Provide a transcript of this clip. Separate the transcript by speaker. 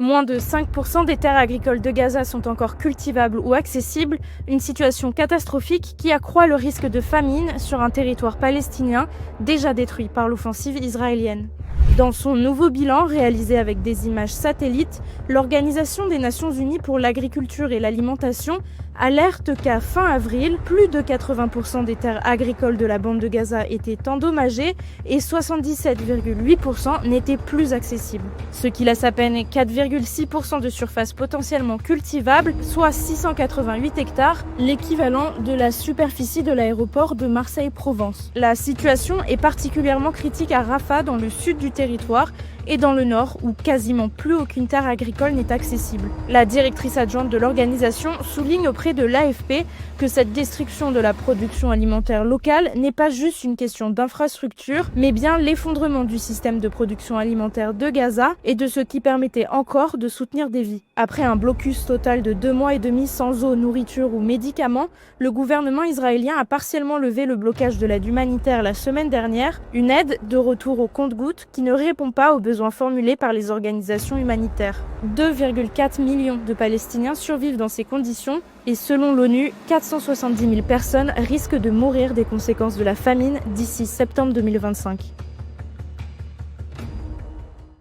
Speaker 1: Moins de 5% des terres agricoles de Gaza sont encore cultivables ou accessibles, une situation catastrophique qui accroît le risque de famine sur un territoire palestinien déjà détruit par l'offensive israélienne. Dans son nouveau bilan réalisé avec des images satellites, l'Organisation des Nations Unies pour l'agriculture et l'alimentation alerte qu'à fin avril, plus de 80% des terres agricoles de la bande de Gaza étaient endommagées et 77,8% n'étaient plus accessibles. Ce qui laisse à peine 4,6% de surface potentiellement cultivable, soit 688 hectares, l'équivalent de la superficie de l'aéroport de Marseille-Provence. La situation est particulièrement critique à Rafah, dans le sud du territoire, et dans le nord, où quasiment plus aucune terre agricole n'est accessible. La directrice adjointe de l'organisation souligne auprès de l'AFP que cette destruction de la production alimentaire locale n'est pas juste une question d'infrastructure, mais bien l'effondrement du système de production alimentaire de Gaza et de ce qui permettait encore de soutenir des vies. Après un blocus total de 2 mois et demi sans eau, nourriture ou médicaments, le gouvernement israélien a partiellement levé le blocage de l'aide humanitaire la semaine dernière, une aide de retour au compte-gouttes qui ne répond pas aux besoins formulés par les organisations humanitaires. 2,4 millions de Palestiniens survivent dans ces conditions et selon l'ONU, 470 000 personnes risquent de mourir des conséquences de la famine d'ici septembre 2025.